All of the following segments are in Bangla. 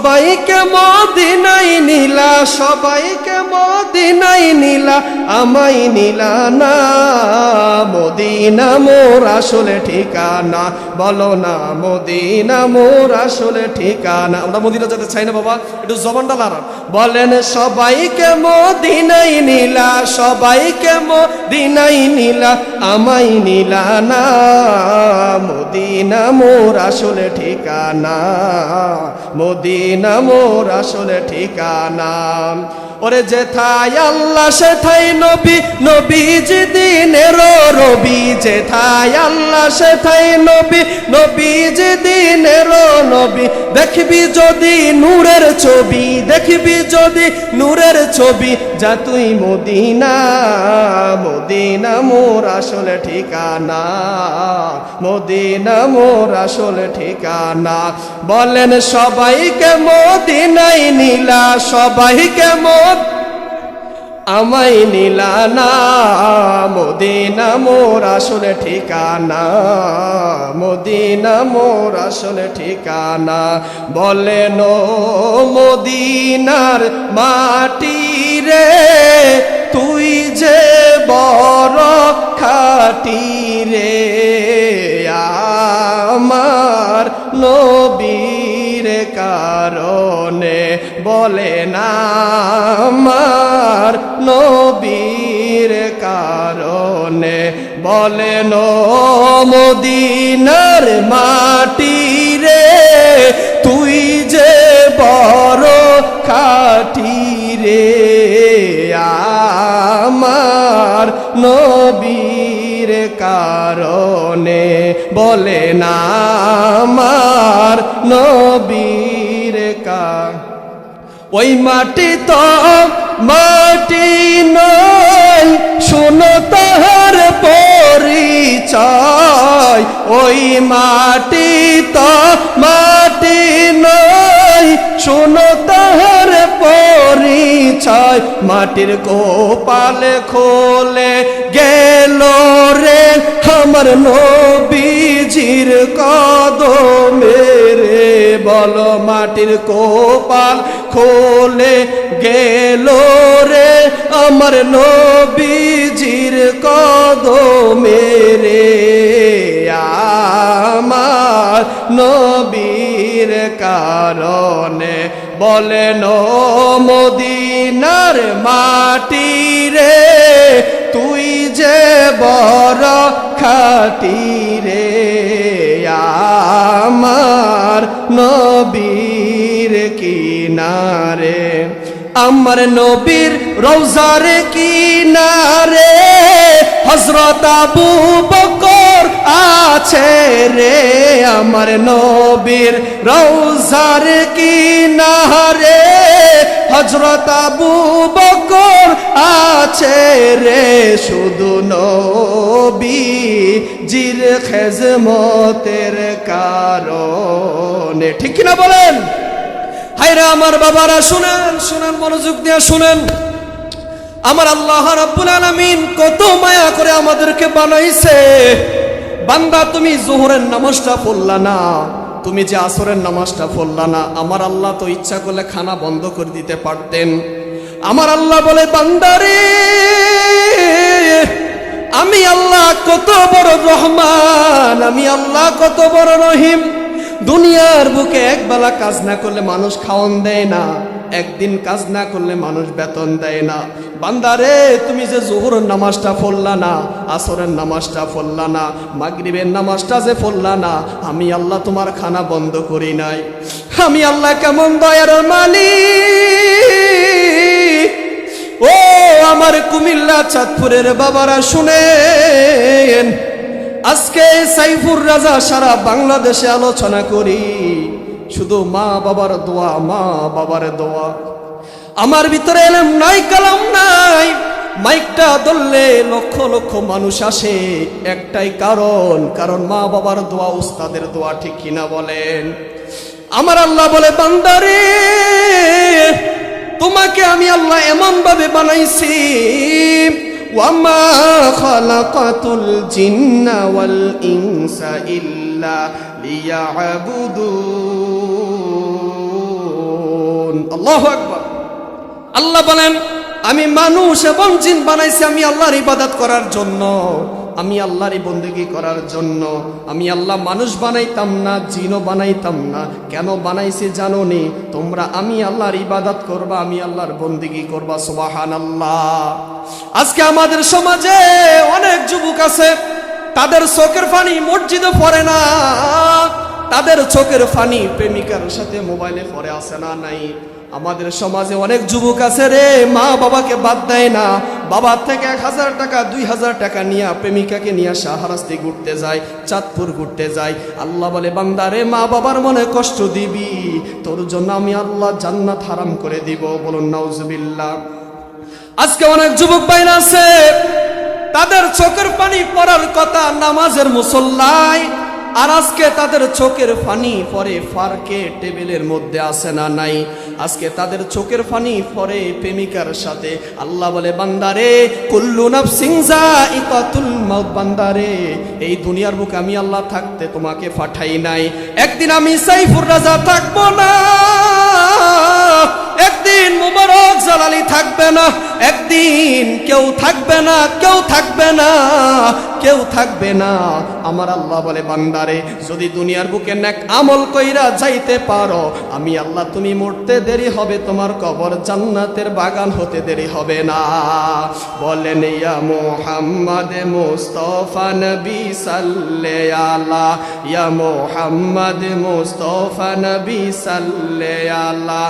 সবাইকে মদিনায় নিলা, সবাইকে মদিনায় নিলা, আমায় নিলা না। মদিনা মোর আসলে ঠিকানা, বলো না মদিনা মোর আসলে ঠিকানা। আমরা মদিনা যেতে চাই না বাবা, একটু জবানটা লড়ান। বলেন সবাইকে মদিনায় নিলা, সবাইকে মদিনায় নিলা, আমায় নিলা না। মদিনা মোর আসলে ঠিকানা, মদিনা মোর আসলে ঠিকানা। ওরে যেথায় আল্লাহ সেথায় নবী, নবীজি দিনের রবি। যেথায় আল্লাহ সেথায় নবী, নবীজি দিনের নবী। দেখবি যদি নূরের ছবি, দেখবি যদি নূরের ছবি, যা তুই মদিনা। মদিনা মোর আসলে ঠিকানা, মদিনা মোর আসলে ঠিকানা। বলেন সবাইকে মদিনায় নিলা, সবাইকে আমায় নিলা না। মদিনা মোর আসলে ঠিকানা, মদিনা মোর আসলে ঠিকানা। বলেন ও মদিনার মাটি রে, তুই যে বড় খাটি রে। আমার নবীর কারণে, বলেন আমার নবীর কারণে। বলেন ও মদিনার মাটি রে, তুই যে বড় খাটি রে। আমার নবীর কারণে, বলেন আমার নবীর কারণে। ওই মাটি তো মাটি নয়, শোনো তাহার পরিচয়। ওই মাটি তো মাটি নয়, শোনো তাহার পরিচয়। মাটির কোপাল খোলে গেল রে আমার নবীজির কদমে রে। বলো মাটির কোপাল খোলে গেল রে আমার নবীজির কদমে রে। আমার নবীর কারণে, বলেন ও মদিনার মাটি রে, তুই যে বড় খাটি রে। আমার নবীর কিনারে, আমার নবীর রওজার কিনারে হযরত আবু বকর আছে রে। আমার নবীর রওজার কিনারে হযরত আবু বকর আছে রে। শুধু নবীজির খেজমতের কারণে, ঠিক কিনা বলেন? হায়রে আমার বাবারা শুনেন, শুনেন, মনোযোগ দিয়ে শুনেন। আমার আল্লাহ রাব্বুল আলামিন কত মায়া করে আমাদেরকে বানাইছে। বান্দা তুমি যোহরের নামাজটা পড়লা না, তুমি যে আসরের নামাজটা পড়লা না, আমার আল্লাহ তো ইচ্ছা করলে খানা বন্ধ করে দিতে পারতেন। আমার আল্লাহ বলে বান্দারে, আমি আল্লাহ কত বড় রহমান, আমি আল্লাহ কত বড় রহিম। দুনিয়ার বুকে একবেলা কাজ না করলে মানুষ খাওয়ান দেয় না, একদিন কাজ না করলে মানুষ বেতন দেয় না। বান্দারে তুমি যে যোহরের নামাজটা পড়লা না, আসরের নামাজটা পড়লা না, মাগরিবের নামাজটা যে পড়লা না, আমি আল্লাহ তোমার খানা বন্ধ করি নাই। আমি আল্লাহ কেমন দয়ার মালিক। ও আমার কুমিল্লা চাঁদপুরের বাবারা শুনেন, আজকে সাইফুর রাজা সারা বাংলাদেশে আলোচনা করি শুধু মা বাবার দোয়া, মা বাবার দোয়া। আমার ভিতরে এলেম নাই, কালাম নাই, মাইকটা ধরলে লক্ষ লক্ষ মানুষ আসে, একটাই কারণ, কারণ মা বাবার দোয়া, উস্তাদের দোয়া, ঠিক কিনা বলেন? আমার আল্লাহ বলে বান্দারে, তোমাকে আমি আল্লাহ এমন ভাবে বানাইছি, ওয়ামা খালাকাতুল জিন্না ওয়াল ইনসা ইল্লা লিয়াবুদুন। আল্লাহু আকবার। আল্লাহ বলেন, আমি মানুষ এবং জিন বানাইছি আমি আল্লাহর ইবাদত করার জন্য, আমি আল্লাহরই বন্দেগী করার জন্য। আমি আল্লাহ মানুষ বানাইতাম না, জিনও বানাইতাম না। কেন বানাইছি জানো নি? তোমরা আমি আল্লাহর ইবাদত করবা, আমি আল্লাহর বন্দেগী করবা। সুবহানাল্লাহ। আজকে আমাদের সমাজে অনেক যুবক আছে, তাদের চোখের পানি মসজিদে পড়ে না, তাদের চোখের পানি প্রেমিকার সাথে মোবাইলে পড়ে আছে না নাই? আমাদের সমাজে অনেক যুবক আছে রে, মা বাবাকে বাদ দেয় না, বাবার থেকে 1000 টাকা 2000 টাকা নিয়ে প্রেমিকাকে নিয়ে শাহরাস্তি ঘুরতে যায়, চাঁদপুর ঘুরতে যায়। আল্লাহ বলে, বান্দা রে, মা বাবার মনে কষ্ট দিবি, তোর জন্য আমি আল্লাহ জান্নাত হারাম করে দিব। বলুন নাউজুবিল্লাহ। আজকে অনেক যুবক বাইরে আছে, তাদের চোখের পানি পড়ার কথা নামাজের মুসল্লায়, আর আজকে তাদের চোখের পানি পরে ফারকে টেবিলের মধ্যে আসে না নাই? আজকে তাদের চোখের পানি পরে প্রেমিকার সাথে। আল্লাহ বলে, বান্দারে, কুল্লু নাফসিন যায়িকাতুল মাউত, বান্দারে, এই দুনিয়ার বুকে আমি আল্লাহ থাকতে তোমাকে পাঠাই নাই। একদিন আমি সাইফুর রাজা থাকবো না, একদিন মুবারক জালালি থাকবে না, একদিন কেউ থাকবে না, কেউ থাকবে না, কেউ থাকবে না। আমার আল্লাহ বলে, বান্দারে, যদি দুনিয়ার বুকে নেক আমল কইরা যাইতে পারো, আমি আল্লাহ তুমি মরতে দেরি হবে, তোমার কবর জান্নাতের বাগান হতে দেরি হবে না। বলেন, ইয়া মুহাম্মদ মুস্তাফা নবী সাল্লে আলা, ইয়া মুহাম্মদ মুস্তাফা নবী সাল্লে আলা,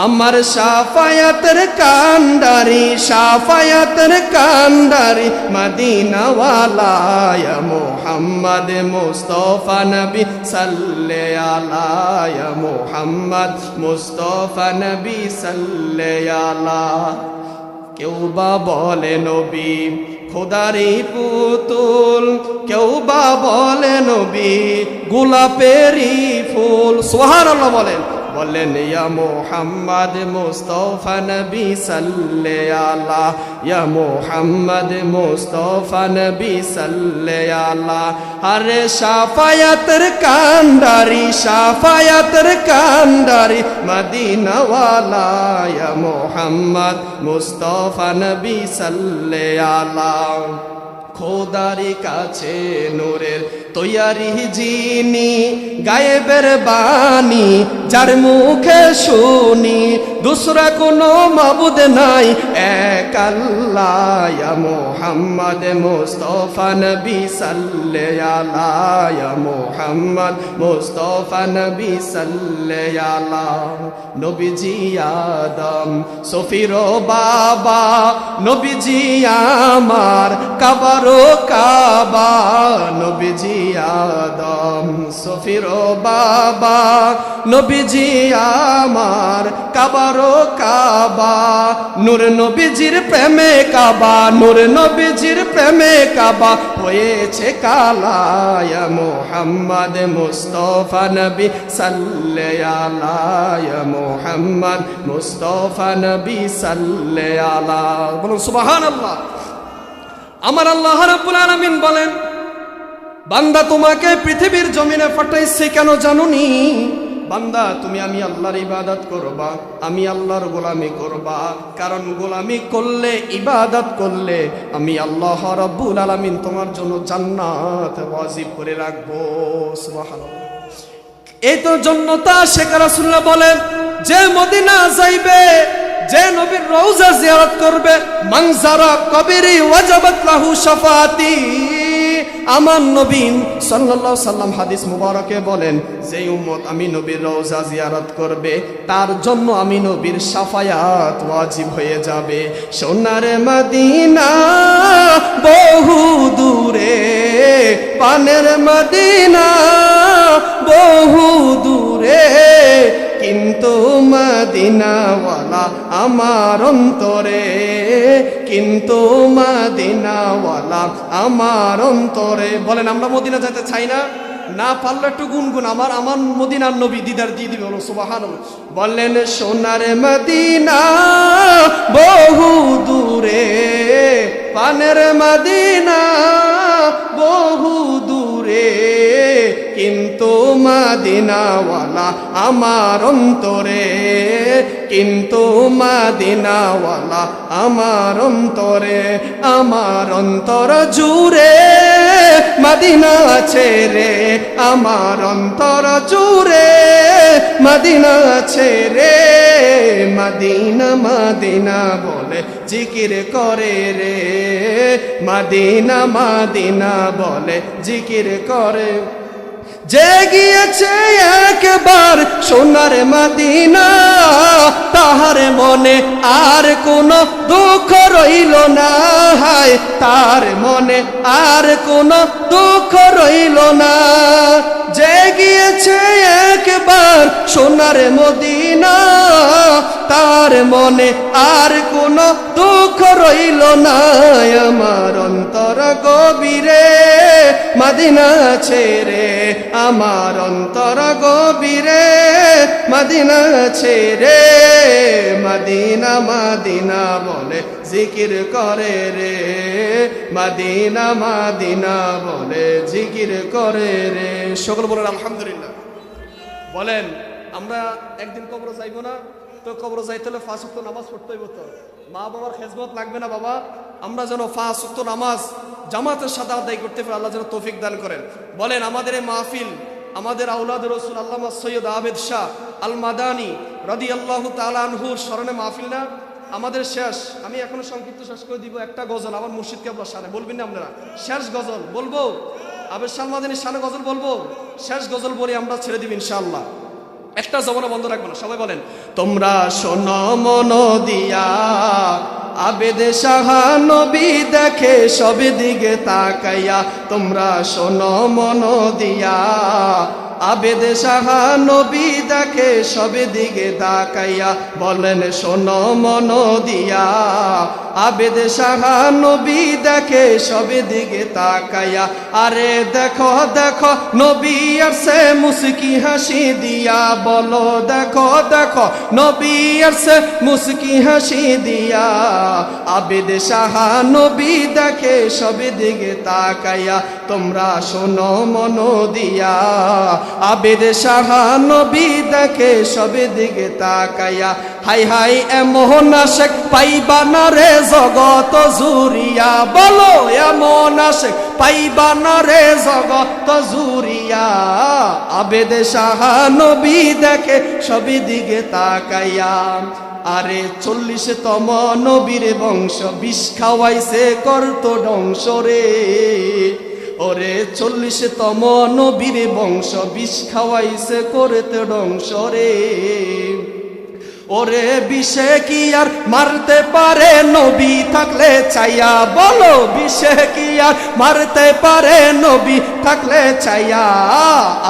আমার শাফায়াতের কান্ডারি, শাফায়াতের কান্ডারি মদিনাওয়ালা, ইয়া মুহাম্মদ মুস্তাফা নবী সাল্লে আলা, ইয়া মুহাম্মদ মুস্তাফা নবী সাল্লে আলা। কেউ বা বলে নবী খোদারি পুতুল, কেউ বা বলে নবী গোলাপেরই ফুল। সুবহানাল্লাহ বলেন। বলেন, ইয়া মুহাম্মদ মুস্তাফা নবী সাল্লে আলা, ইয়া মুহাম্মদ মুস্তাফা নবী সাল্লে আলা, আরে শাফায়াতের কান্ডারি, শাফায়াতের কান্ডারি মদিনাওয়ালা, ইয়া মুহাম্মদ মুস্তাফা নবী সাল্লে আলা। খোদারি কাছে নূরের তৈয়ারি যিনি, গায়েবের বাণী যার মুখে শুনি, দুসরা কোনো মাবুদ নাই, এক আল্লাহ, ইয়া মুহাম্মদ মুস্তাফা নবী সাল্লে আলা, ইয়া মুহাম্মদ মুস্তাফা নবী সাল্লে আলা। নবীজি আদম সফির বাবা, নবীজি আমার কাবারো কাবা, নবীজি আদম সফির বাবা, নবীজি আমার কাবারো কাবা, নূর নবীজির প্রেমে কাবা, নূর নবীজির প্রেমে কাবা হয়েছে কালা, ইয়া মুহাম্মদ মুস্তাফা নবী সাল্লে আলা, ইয়া মুহাম্মদ মুস্তাফা নবী সাল্লে আলা। বলুন সুবহানাল্লাহ। আমার আল্লাহ রাব্বুল আলামিন বলেন, বান্দা তোমাকে পৃথিবীর জমিনে পাঠাইছি কেন জানুনি? বান্দা তুমি আমি আল্লাহর ইবাদত করবা, আমি আল্লাহর গোলামি করবা, কারণ গোলামি করলে, ইবাদত করলে আমি আল্লাহ রাব্বুল আলামিন তোমার জন্য জান্নাত ওয়াজিব করে রাখবো। সুবহানাল্লাহ। এই তো জন্য তা শেখ রাসূলুল্লাহ বলেন, যে মদিনা যাইবে, যে নবীর রওজা জিয়ারত করবে, মান যারা কবরি ওয়াজাবাত লাহু শাফাতি। আমার নবী সাল্লাল্লাহু আলাইহি সাল্লাম হাদিস মুবারকে বলেন, যে উম্মত আমি নবীর রওজা জিয়ারত করবে, তার জন্য আমি নবীর শাফায়াত ওয়াজিব হয়ে যাবে। সোনার মদিনা বহু দূরে, পানের মদিনা বহু দূরে, কিন্তু মদিনাওয়ালা আমার অন্তরে, কিন্তু মদিনাওয়ালা আমার অন্তরে। বলেন, আমরা মদিনা যেতে চাই না? না পারলে একটু গুনগুন, আমার আমার মদিনার নবী দিদার দিয়ে দিবে। বলো সুবহানাল্লাহ। বলেন, সোনার মদিনা বহু দূরে, পানের মদিনা বহু দূরে, কিন্তু মদিনাওয়ালা আমার অন্তরে, কিন্তু মদিনাওয়ালা আমার অন্তর জুড়ে মদিনা আছে রে, আমার অন্তর জুড়ে মদিনা আছে রে। মদিনা মদিনা বলে জিকির করে রে, মদিনা মদিনা বলে জিকির করে। যে গিয়েছে একবার সোনার মদিনা, তাহার মনে আর কোনো দুঃখ রইল না, হায় তার মনে আর কোনো দুঃখ রইল না। যে গিয়েছে একবার সোনার মদিনা, তার মনে আর কোনো দুঃখ রইল না। আমার অন্তর গভীরে মদিনা আছে রে, আমার অন্তর গভীরে মদিনা আছে রে। মদিনা মদিনা বলে জিকির করে রে, মদিনা মদিনা বলে জিকির করে রে। সকল বলেন আলহামদুলিল্লাহ। বলেন আমরা একদিন কবর যাইব না, তো কবর যাইতে হলে 5 ওয়াক্ত নামাজ পড়তে হইব। তো মা বাবার খেজমত লাগবে না বাবা? আমরা যেন 5 ওয়াক্ত নামাজ জামাতের সাথে আদায় করতে পারি, আল্লাহ যেন তৌফিক দান করেন। বলেন আমাদের এই মাহফিল আমাদের আউলাদ রসুল আল্লামা সৈয়দ আবেদ শাহ আল মাদানী রাদিয়াল্লাহু তাআলা আনহুর স্মরণে মাহফিল না আমাদের শেষ। আমি এখনো সংক্ষিপ্ত শেষ করে দিব একটা গজল আমার মুর্শিদ কেবলার শানে, বলবেন না আপনারা? শেষ গজল বলবো, আবেদ শাহ মাদানীর শানে গজল বলবো, শেষ গজল বলে আমরা ছেড়ে দিব ইনশাআল্লাহ। একটা জবানা বন্ধ রাখবো না, সবাই বলেন তোমরা শোনো মন দিয়া, আবেদ শাহ নবী দেখে সব দিকে তাকাইয়া। তোমরা শোনো মন দিয়া, আবেদ শাহ নবী দেখে সব দিকে তাকাইয়া। বলেন শোনো মন দিয়া, আবেদ শাহ নবী দেখে সব দিকে তাকাইয়া। আরে দেখো দেখো নবী আসছে মুস্কি হাসি দিয়া, বলো দেখো দেখো নবী আসছে মুস্কি হাসি দিয়া। আবেদ শাহ নবী দেখে সব দিকে তাকাইয়া। তোমরা শোনো মন দিয়া, আবেদ শাহ নবী দেখে সব দিকে তাকাইয়া। হাই হাই এমন আশেক পাইবা না রে জগত জুরিয়া, বলো এমন আশেক পাইবা না রে জগত জুরিয়া। আবেদ শাহ নবী দেখে সব দিকে তাকাইয়া। আরে 40তম নবীর বংশ, বিষ খাওয়াইছে করত ধ্বংস রে। ওরে 40তম নবীর বংশ, বিষ খাওয়াইছে করতে ধ্বংস রে। ওরে বিষে কি আর মারতে পারে নবী থাকলে চাইয়া, বলো বিষে কি আর মারতে পারে নবী থাকলে চাইয়া।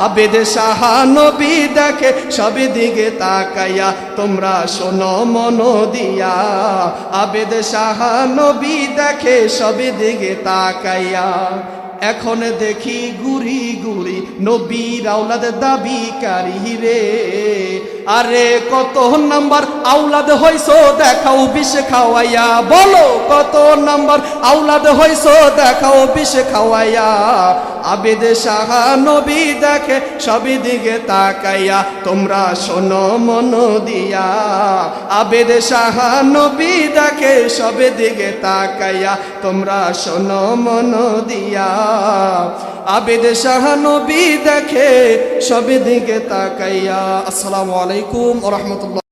আবেদ শাহ নবী দেখে সব দিকে তাকাইয়া। তোমরা শোনো মন দিয়া, আবেদ শাহ নবী দেখে সব দিকে তাকাইয়া। এখন দেখি গুরি গুরি নবীর আওলাদ দাবিকারী রে। আরে কত নাম্বার আওলাদ হইছো দেখাও বিষ খাওয়াইয়া, বলো কত নাম্বার আওলাদ হইছো দেখাও বিষ খাওয়াইয়া। আবেদ শাহ নবী দেখে সব দিকে তাকাইয়া। তোমরা শোনো মন দিয়া, আবেদ শাহ নবী দেখে সব দিকে তাকাইয়া। তোমরা শোনো মন দিয়া, আবেদ শাহ নবী দেখে সব দিকে তাকাইয়া। আসসালামু আলাইকুম ওয়া রাহমাতুল্লাহ।